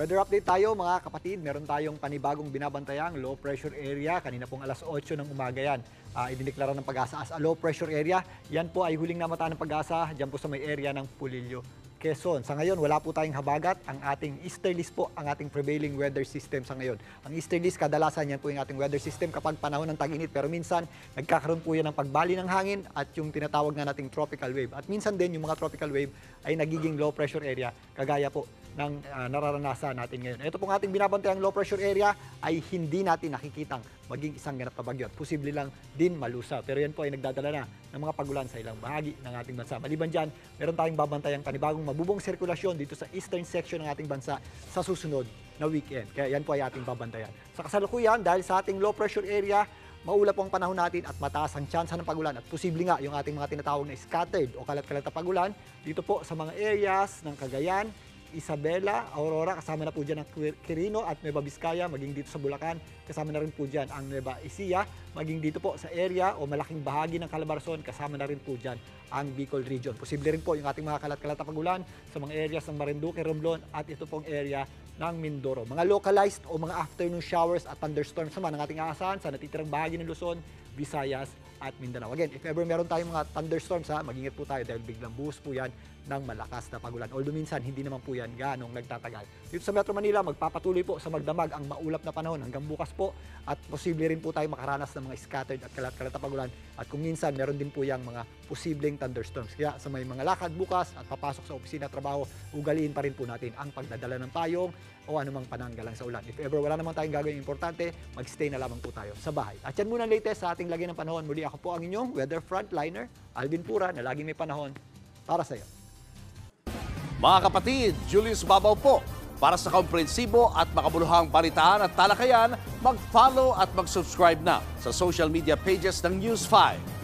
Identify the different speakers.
Speaker 1: Weather update tayo mga kapatid. Meron tayong panibagong binabantayang low pressure area. Kanina pong alas 8 ng umaga yan. Idineklara ng Pag-asa as a low pressure area. Yan po ay huling namataan ng Pag-asa. Diyan po sa may area ng Pulilio, Quezon. Sa ngayon, wala po tayong habagat. Ang ating easterlies po, ang ating prevailing weather system sa ngayon. Ang easterlies, kadalasan yan po yung ating weather system kapag panahon ng tag-init. Pero minsan, nagkakaroon po yan ng pagbali ng hangin at yung tinatawag na nating tropical wave. At minsan din, yung mga tropical wave ay nagiging low pressure area, kagaya po ng nararanasan natin ngayon. Ito pong ating binabantayang low pressure area ay hindi natin nakikitang maging isang ganap na bagyo. At posible lang din malusa. Pero yan po ay nagdadala na ng mga pagulan sa ilang bahagi ng ating bansa. Maliban dyan, meron tayong babantayang panibagong mabubong sirkulasyon dito sa eastern section ng ating bansa sa susunod na weekend. Kaya yan po ay ating babantayan. Sa kasalukuyan, dahil sa ating low pressure area, maulap po ang panahon natin at mataas ang tsansa ng pagulan at posible nga yung ating mga tinatawag na scattered o kalat-kalat na pagulan dito po sa mga areas ng Cagayan, Isabela, Aurora, kasama na po dyan ang Quirino at Nueva Vizcaya, maging dito sa Bulacan, kasama na rin po dyan ang Nueva Ecija, maging dito po sa area o malaking bahagi ng Calabarzon, kasama na rin po dyan ang Bicol Region. Posible rin po yung ating mga kalat-kalat na pagulan sa mga areas ng Marinduque, Romblon at ito pong area ng Mindoro. Mga localized o mga afternoon showers at thunderstorms naman ang ating aasahan sa natitirang bahagi ng Luzon, Visayas at Mindanao. Again, if ever meron tayong mga thunderstorms, mag-ingat po tayo dahil biglang buhos po yan ng malakas na pagulan. Although minsan, hindi naman po yan ganong nagtatagal. Dito sa Metro Manila, magpapatuloy po sa magdamag ang maulap na panahon hanggang bukas po at posible rin po tayo makaranas ng mga scattered at kalat-kalat na pagulan. At kung minsan, meron din po yung mga posibleng thunderstorms. Kaya sa may mga lakad bukas at papasok sa opisina at trabaho, ugaliin pa rin po natin ang pagdadala ng payong o anumang pananggalang sa ulan. If ever wala namang tayong gagawin importante, mag-stay na lamang po tayo sa bahay. At yan muna ang latest sa ating lagay ng panahon. Muli ako po ang inyong weather frontliner, Alvin Pura, na laging may panahon para sa iyo.
Speaker 2: Mga kapatid, Julius Babaw po. Para sa komprehensibo at makabuluhang balitaan at talakayan, mag-follow at mag-subscribe na sa social media pages ng News 5.